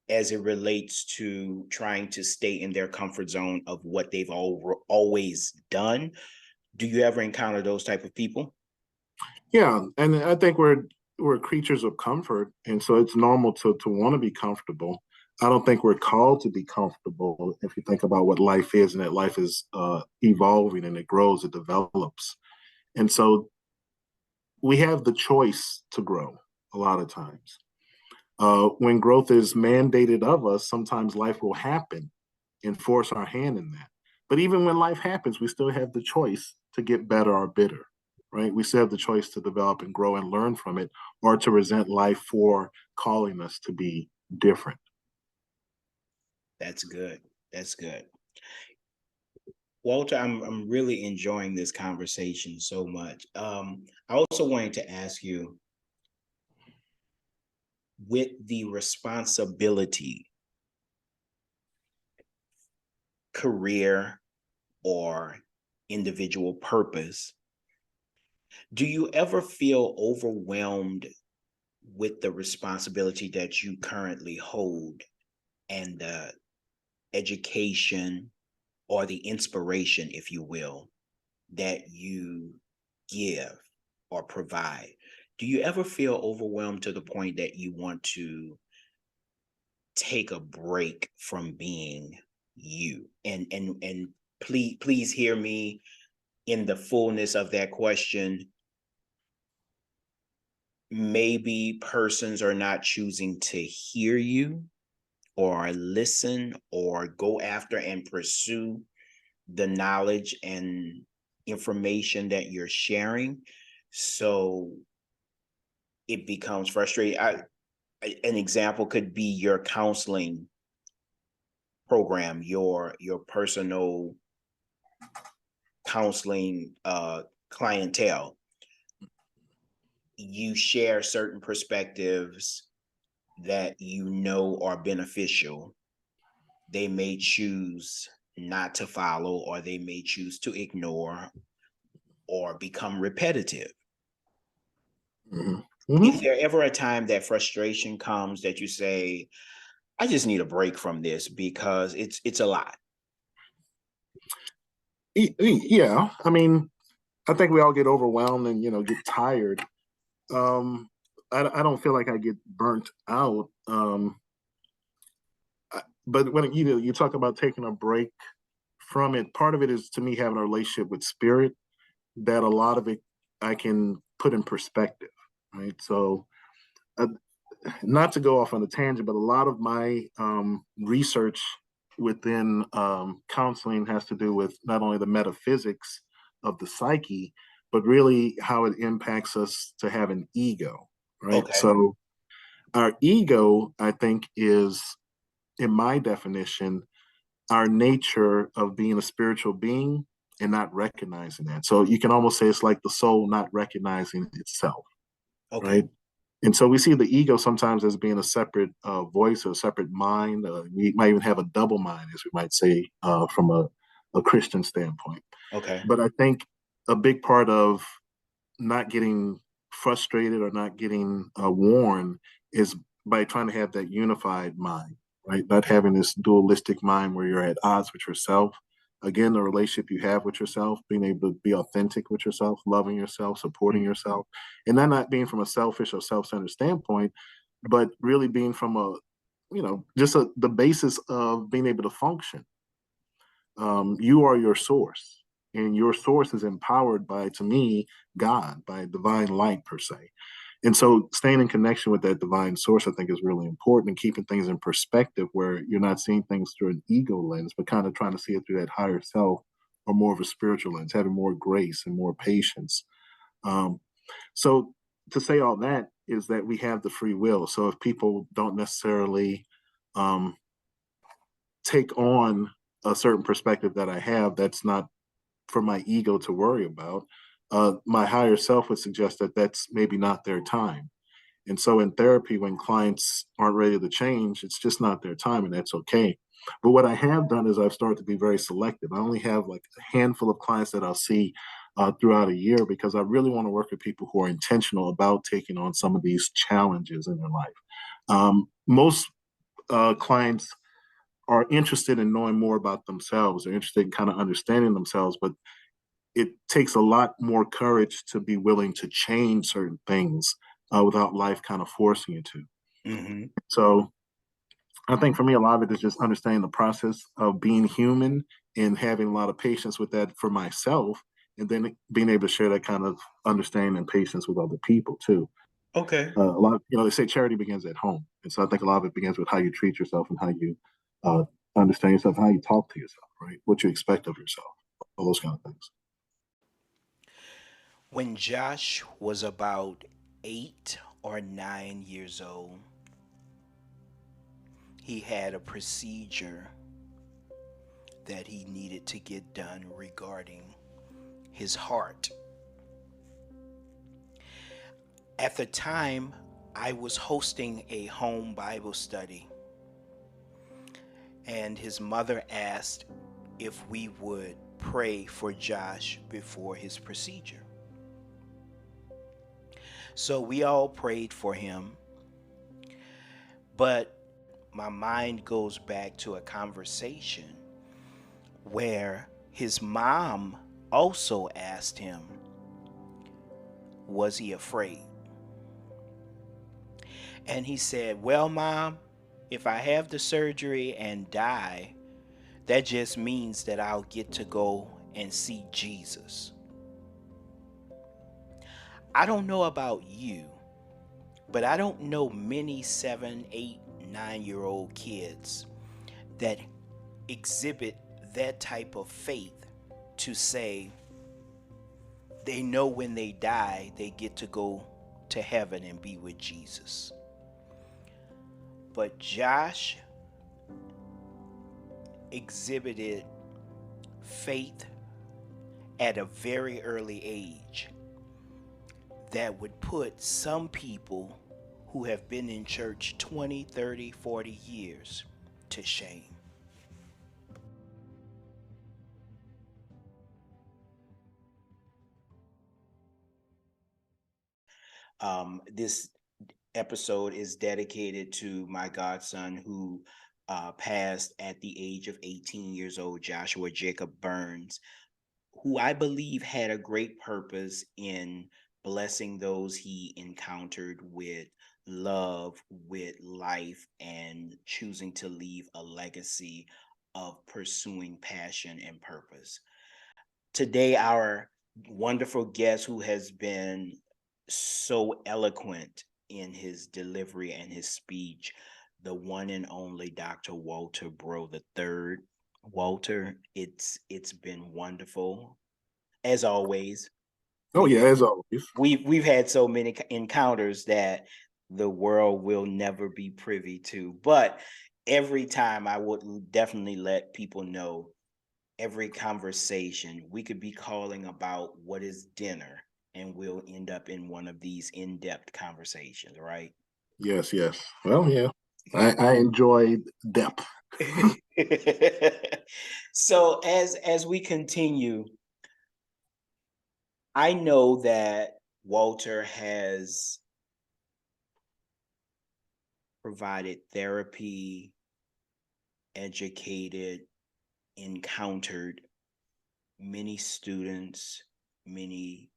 as it relates to trying to stay in their comfort zone of what they've always done? Do you ever encounter those type of people? Yeah, and I think we're creatures of comfort, and so it's normal to want to be comfortable. I don't think we're called to be comfortable if you think about what life is, and that life is evolving and it grows, it develops, and so we have the choice to grow a lot of times. When growth is mandated of us, sometimes life will happen and force our hand in that. But even when life happens, we still have the choice to get better or bitter, right? We still have the choice to develop and grow and learn from it, or to resent life for calling us to be different. That's good. That's good. Walter, I'm really enjoying this conversation so much. I also wanted to ask you, with the responsibility, career, or individual purpose, do you ever feel overwhelmed with the responsibility that you currently hold and the education or the inspiration, if you will, that you give or provide? Do you ever feel overwhelmed to the point that you want to take a break from being you? And please hear me in the fullness of that question. Maybe persons are not choosing to hear you or listen or go after and pursue the knowledge and information that you're sharing. So it becomes frustrating. An example could be your counseling program, your personal counseling clientele, you share certain perspectives that you know are beneficial. They may choose not to follow, or they may choose to ignore or become repetitive. Mhm. Is Mhm. there ever a time that frustration comes that you say, I just need a break from this because it's a lot? Yeah, I mean, I think we all get overwhelmed and get tired. Um, I don't feel like I get burnt out. But when you talk about taking a break from it, part of it is to me having a relationship with spirit. That a lot of it I can put in perspective, right? So, uh, not to go off on a tangent, but a lot of my research within counseling has to do with not only the metaphysics of the psyche, but really how it impacts us to have an ego, right? Okay. So, our ego, I think, is, in my definition, our nature of being a spiritual being and not recognizing that. So, you can almost say it's like the soul not recognizing itself, Okay. right? And so we see the ego sometimes as being a separate voice or a separate mind. We might even have a double mind, as we might say, from a Christian standpoint. Okay. But I think a big part of not getting frustrated or not getting worn is by trying to have that unified mind, right? Not having this dualistic mind where you're at odds with yourself. Again, the relationship you have with yourself, being able to be authentic with yourself, loving yourself, supporting yourself, and that not being from a selfish or self-centered standpoint, but really being from just the basis of being able to function. You are your source, and your source is empowered by, to me, God, by divine light per se. And so staying in connection with that divine source, I think, is really important, and keeping things in perspective where you're not seeing things through an ego lens, but kind of trying to see it through that higher self or more of a spiritual lens, having more grace and more patience. Um, so to say all that is that we have the free will. So if people don't necessarily um, take on a certain perspective that I have, that's not for my ego to worry about. My higher self would suggest that that's maybe not their time. And so in therapy, when clients aren't ready to change, it's just not their time, and that's okay. But what I have done is I've started to be very selective. I only have like a handful of clients that I'll see throughout a year, because I really want to work with people who are intentional about taking on some of these challenges in their life. Most clients are interested in knowing more about themselves. They're interested in kind of understanding themselves, but it takes a lot more courage to be willing to change certain things without life kind of forcing you to. Mm-hmm. So I think for me, a lot of it is just understanding the process of being human and having a lot of patience with that for myself, and then being able to share that kind of understanding and patience with other people too. Okay. A lot of, they say charity begins at home. And so I think a lot of it begins with how you treat yourself and how you uh, understand yourself, how you talk to yourself, right? What you expect of yourself, all those kind of things. When Josh was about 8 or 9 years old, he had a procedure that he needed to get done regarding his heart. At the time, I was hosting a home Bible study, and his mother asked if we would pray for Josh before his procedure. So we all prayed for him, but my mind goes back to a conversation where his mom also asked him, was he afraid? And he said, well, Mom, if I have the surgery and die, that just means that I'll get to go and see Jesus. I don't know about you, but I don't know many 7, 8, 9-year-old kids that exhibit that type of faith to say they know when they die, they get to go to heaven and be with Jesus. But Josh exhibited faith at a very early age that would put some people who have been in church 20, 30, 40 years to shame. This episode is dedicated to my godson who passed at the age of 18 years old, Joshua Jacob Burns, who I believe had a great purpose in blessing those he encountered with love, with life, and choosing to leave a legacy of pursuing passion and purpose. Today, our wonderful guest, who has been so eloquent in his delivery and his speech, the one and only Dr. Walter Breaux III. Walter, it's been wonderful as always. Oh We yeah, as always. we've had so many encounters that the world will never be privy to, but every time I would definitely let people know, every conversation we could be calling about what is dinner, and we'll end up in one of these in-depth conversations, right? Yes, yes. Well, yeah. I enjoyed depth. So as we continue, I know that Walter has provided therapy, educated, encountered many students, many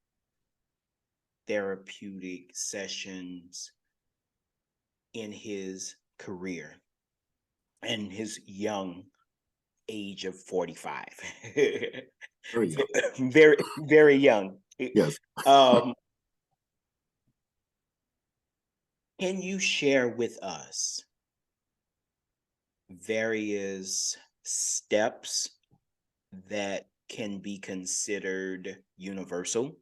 therapeutic sessions in his career and his young age of 45. Very young. Very, very young. Yes. Um, can you share with us various steps that can be considered universal,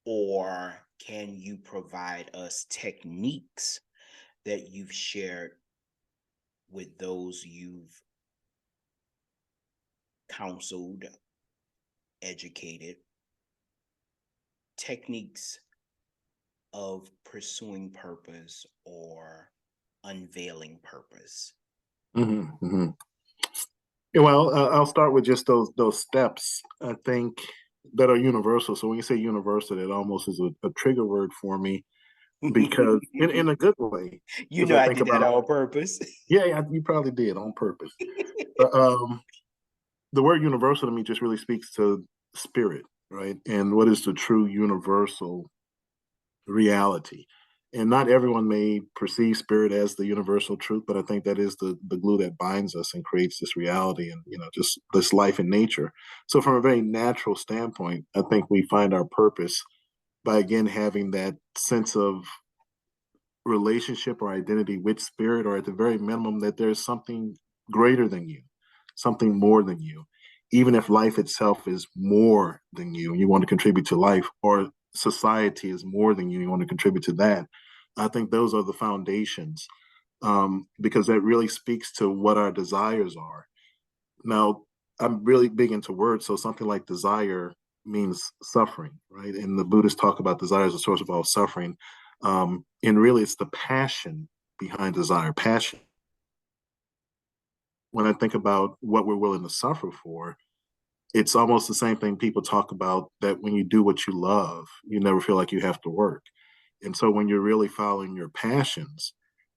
or can you provide us techniques that you've shared with those you've counseled, educated, techniques of pursuing purpose or unveiling purpose? Hmm. Yeah, well, I'll start with just those steps. I think that are universal. So when you say universal, it almost is a trigger word for me because in a good way. You Because know, I I think did that about on purpose. yeah, yeah, you probably did on purpose. But, the word universal to me just really speaks to spirit, right? And what is the true universal reality? And not everyone may perceive spirit as the universal truth, but I think that is the glue that binds us and creates this reality and just this life in nature. So from a very natural standpoint, I think we find our purpose by again having that sense of relationship or identity with spirit, or at the very minimum, that there's something greater than you, something more than you. Even if life itself is more than you want to contribute to life, or society is more than you want to contribute to that. I think those are the foundations, because that really speaks to what our desires are. Now, I'm really big into words, so something like desire means suffering, right? And the Buddhists talk about desire as a source of all suffering. And really, it's the passion behind desire. Passion. When I think about what we're willing to suffer for, it's almost the same thing people talk about, that when you do what you love, you never feel like you have to work. And so when you're really following your passions,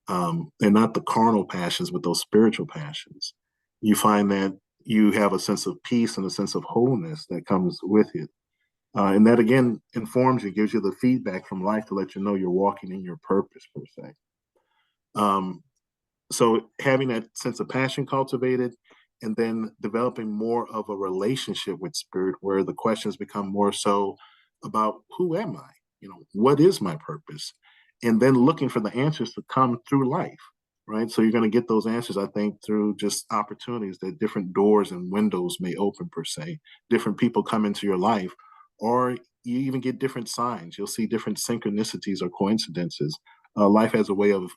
and not the carnal passions, but those spiritual passions, you find that you have a sense of peace and a sense of wholeness that comes with it. And that again informs you, gives you the feedback from life to let you know you're walking in your purpose, per se. Um, so having that sense of passion cultivated, and then developing more of a relationship with spirit, where the questions become more so about who am I, what is my purpose, and then looking for the answers to come through life, right? So you're going to get those answers, I think, through just opportunities that different doors and windows may open, per se. Different people come into your life, or you even get different signs. You'll see different synchronicities or coincidences. Life has a way of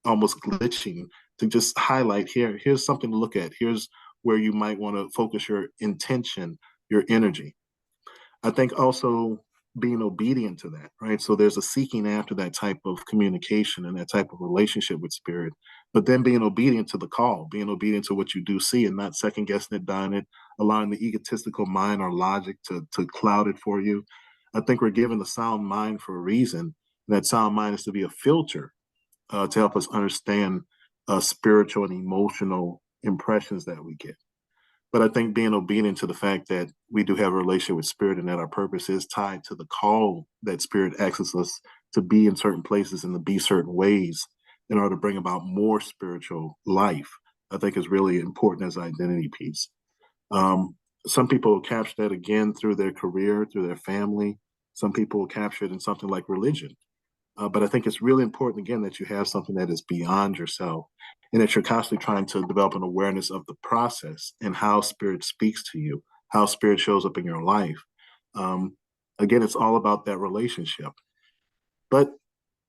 almost glitching to just highlight, here's something to look at. Here's where you might want to focus your intention, your energy. I think also being obedient to that, right? So there's a seeking after that type of communication and that type of relationship with spirit, but then being obedient to the call, being obedient to what you do see and not second guessing it, dying it, allowing the egotistical mind or logic to cloud it for you. I think we're given a sound mind for a reason. That sound mind is to be a filter to help us understand spiritual and emotional impressions that we get. But I think being obedient to the fact that we do have a relationship with spirit and that our purpose is tied to the call that spirit asks us to be in certain places and to be certain ways in order to bring about more spiritual life, I think is really important as an identity piece. Um, some people will capture that again through their career, through their family. Some people will capture it in something like religion. But I think it's really important, again, that you have something that is beyond yourself and that you're constantly trying to develop an awareness of the process and how spirit speaks to you, how spirit shows up in your life. Um, again, it's all about that relationship. But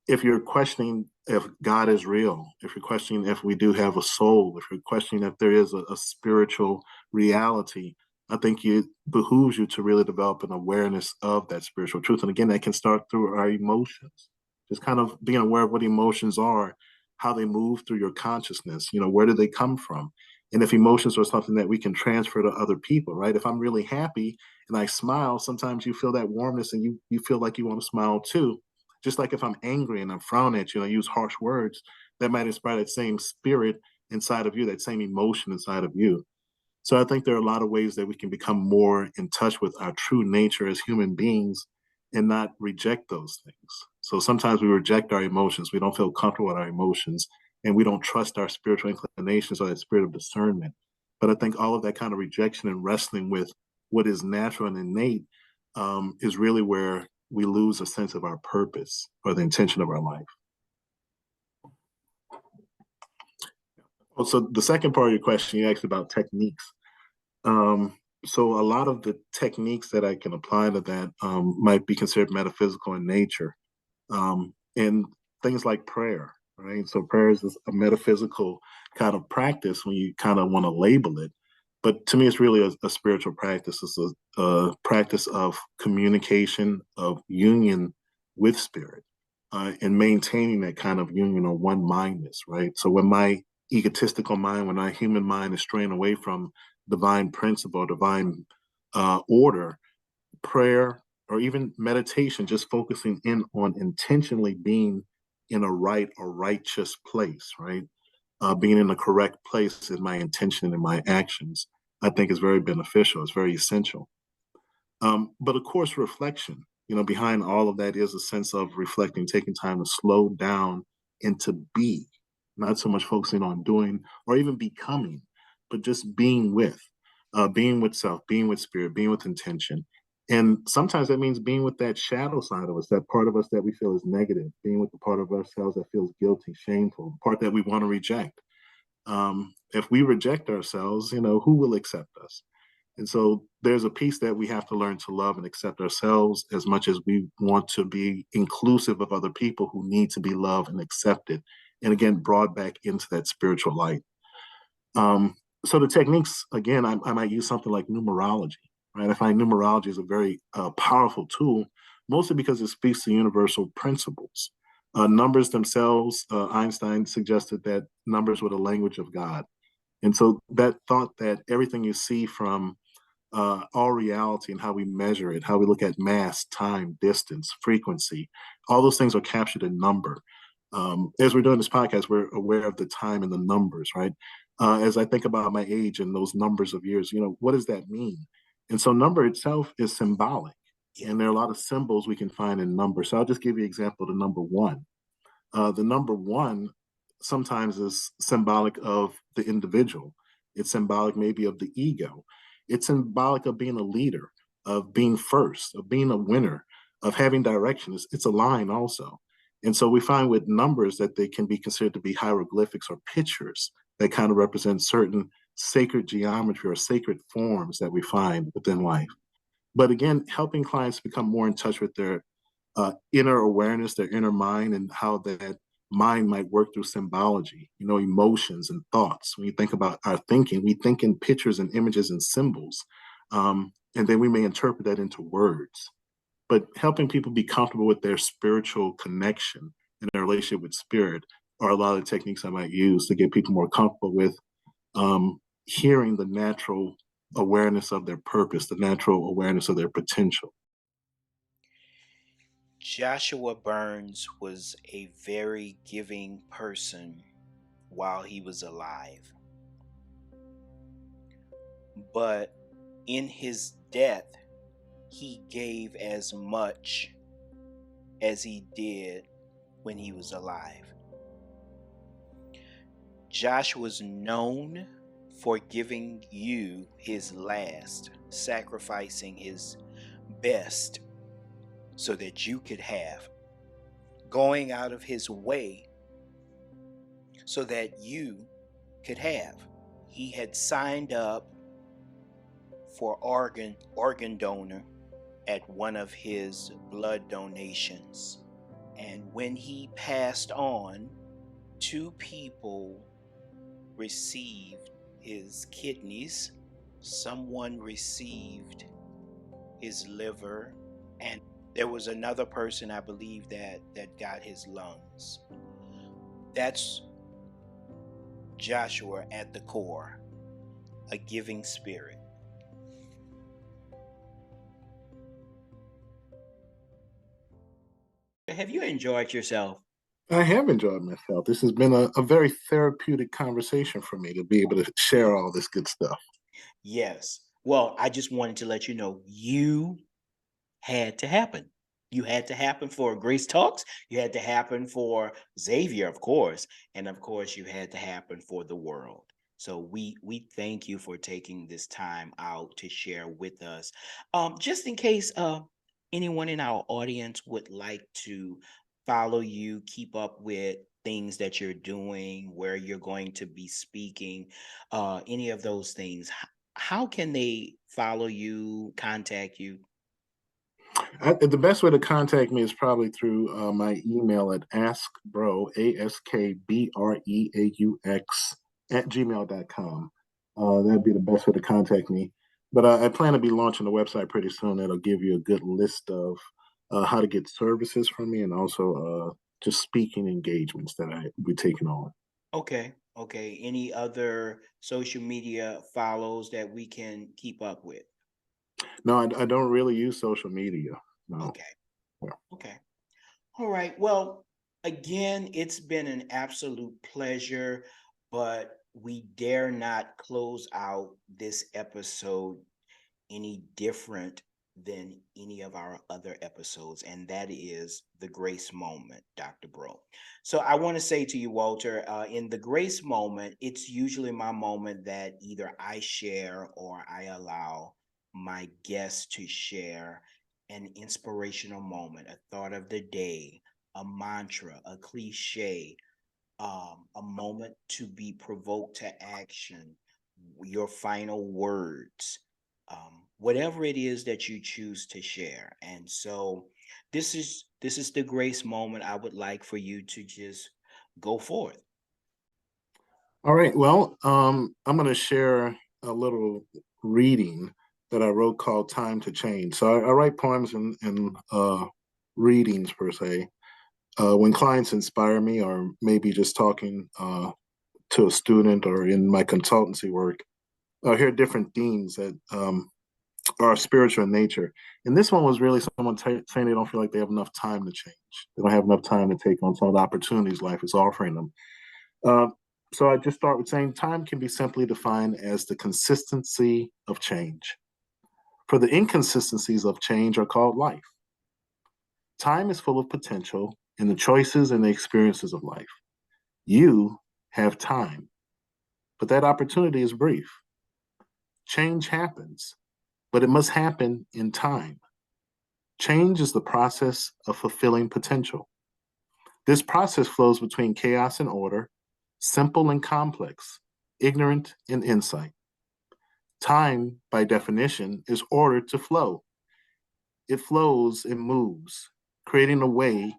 if you're questioning if God is real, if you're questioning if we do have a soul, if you're questioning if there is a spiritual reality, I think it behooves you to really develop an awareness of that spiritual truth. And again, that can start through our emotions, just kind of being aware of what emotions are, how they move through your consciousness, where do they come from? And if emotions are something that we can transfer to other people, right? If I'm really happy and I smile, sometimes you feel that warmness and you feel like you want to smile too. Just like if I'm angry and I'm frowning at you and I use harsh words, that might inspire that same spirit inside of you, that same emotion inside of you. So I think there are a lot of ways that we can become more in touch with our true nature as human beings and not reject those things. So sometimes we reject our emotions. We don't feel comfortable with our emotions and we don't trust our spiritual inclinations or that spirit of discernment. But I think all of that kind of rejection and wrestling with what is natural and innate is really where we lose a sense of our purpose or the intention of our life. Well, so the second part of your question, you asked about techniques. So a lot of the techniques that I can apply to that might be considered metaphysical in nature, and things like prayer, right? So prayer is a metaphysical kind of practice when you kind of want to label it, but to me, it's really a spiritual practice. It's a practice of communication, of union with spirit, and maintaining that kind of union or one mindness, right? So when my egotistical mind, when my human mind is straying away from divine principle, divine order, prayer, or even meditation, just focusing in on intentionally being in a right or righteous place, right? Being in the correct place in my intention and my actions, I think is very beneficial. It's very essential. But of course, reflection, behind all of that is a sense of reflecting, taking time to slow down and to be, not so much focusing on doing or even becoming, but just being with self, being with spirit, being with intention. And sometimes that means being with that shadow side of us, that part of us that we feel is negative, being with the part of ourselves that feels guilty, shameful, the part that we want to reject. If we reject ourselves, who will accept us? And so there's a piece that we have to learn to love and accept ourselves as much as we want to be inclusive of other people who need to be loved and accepted. And again, brought back into that spiritual light. So the techniques, again, I might use something like numerology, right? I find numerology is a very powerful tool, mostly because it speaks to universal principles. Numbers themselves, Einstein suggested that numbers were the language of God. And so that thought that everything you see from all reality and how we measure it, how we look at mass, time, distance, frequency, all those things are captured in number. As we're doing this podcast, we're aware of the time and the numbers, right? As I think about my age and those numbers of years, what does that mean? And so number itself is symbolic. And there are a lot of symbols we can find in numbers. So I'll just give you an example, the number one. The number one sometimes is symbolic of the individual. It's symbolic maybe of the ego. It's symbolic of being a leader, of being first, of being a winner, of having direction. It's a line also. And so we find with numbers that they can be considered to be hieroglyphics or pictures that kind of represent certain sacred geometry or sacred forms that we find within life. But again, helping clients become more in touch with their inner awareness, their inner mind, and how that mind might work through symbology, emotions and thoughts. When you think about our thinking, we think in pictures and images and symbols. And then we may interpret that into words. But helping people be comfortable with their spiritual connection and their relationship with spirit are a lot of the techniques I might use to get people more comfortable with hearing the natural awareness of their purpose, the natural awareness of their potential. Joshua Burns was a very giving person while he was alive. But in his death, he gave as much as he did when he was alive. Josh was known for giving you his last, sacrificing his best so that you could have, going out of his way so that you could have. He had signed up for organ donor at one of his blood donations. And when he passed on, 2 people received his kidneys, someone received his liver, and there was another person, I believe, that got his lungs. That's Joshua at the core, a giving spirit. Have you enjoyed yourself? I have enjoyed myself. This has been a very therapeutic conversation for me to be able to share all this good stuff. Yes. Well, I just wanted to let you know you had to happen. You had to happen for Grace Talks. You had to happen for Xavier, of course, and of course, you had to happen for the world. So we thank you for taking this time out to share with us. Just in case anyone in our audience would like to follow you, keep up with things that you're doing, where you're going to be speaking, any of those things, how can they follow you, contact you? The best way to contact me is probably through my email at askbreaux, AskBreaux, at gmail.com. That'd be the best way to contact me. But I plan to be launching the website pretty soon. That'll give you a good list of how to get services from me and also just speaking engagements that I will be taking on. Okay. Okay. Any other social media follows that we can keep up with? No, I don't really use social media. No. Okay. Okay. All right. Well, again, it's been an absolute pleasure, but we dare not close out this episode any different than any of our other episodes, and that is the grace moment, Dr. Breaux. So I want to say to you, Walter, in the grace moment, it's usually my moment that either I share or I allow my guests to share an inspirational moment, a thought of the day, a mantra, a cliche, a moment to be provoked to action, your final words, whatever it is that you choose to share. And so this is the grace moment. I would like for you to just go forth. All right. Well, I'm going to share a little reading that I wrote called Time to Change. So I write poems and readings, per se, when clients inspire me, or maybe just talking to a student or in my consultancy work. I hear different themes that are spiritual in nature. And this one was really someone saying they don't feel like they have enough time to change. They don't have enough time to take on some of the opportunities life is offering them. Uh, so I just start with saying time can be simply defined as the consistency of change. For the inconsistencies of change are called life. Time is full of potential in the choices and the experiences of life. You have time, but that opportunity is brief. Change happens, but it must happen in time. Change is the process of fulfilling potential. This process flows between chaos and order, simple and complex, ignorant and insight. Time, by definition, is ordered to flow. It flows and moves, creating a way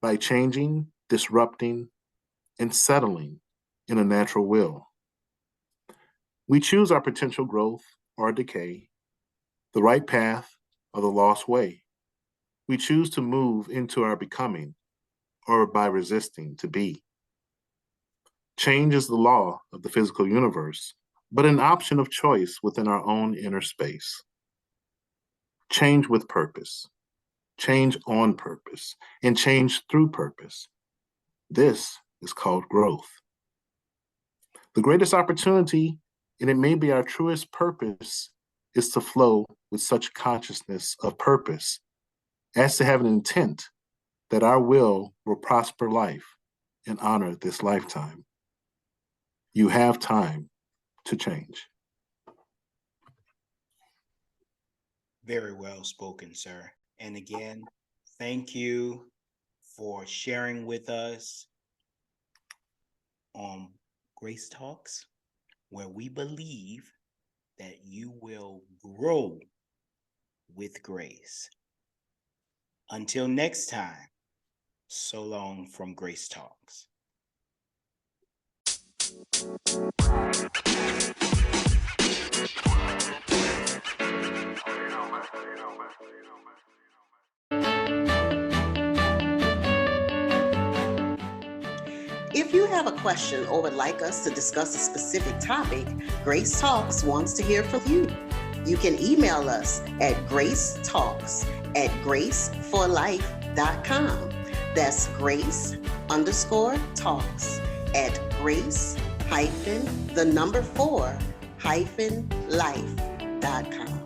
by changing, disrupting, and settling in a natural will. We choose our potential growth or decay, the right path or the lost way. We choose to move into our becoming or by resisting to be. Change is the law of the physical universe, but an option of choice within our own inner space. Change with purpose, change on purpose, and change through purpose. This is called growth. The greatest opportunity, and it may be our truest purpose, is to flow with such consciousness of purpose as to have an intent that our will prosper life and honor this lifetime. You have time to change. Very well spoken, sir. And again, thank you for sharing with us on Grace Talks, where we believe that you will grow with grace. Until next time, so long from Grace Talks. If you have a question or would like us to discuss a specific topic, Grace Talks wants to hear from you. You can email us at gracetalks@graceforlife.com. That's grace_talks@grace-4-life.com.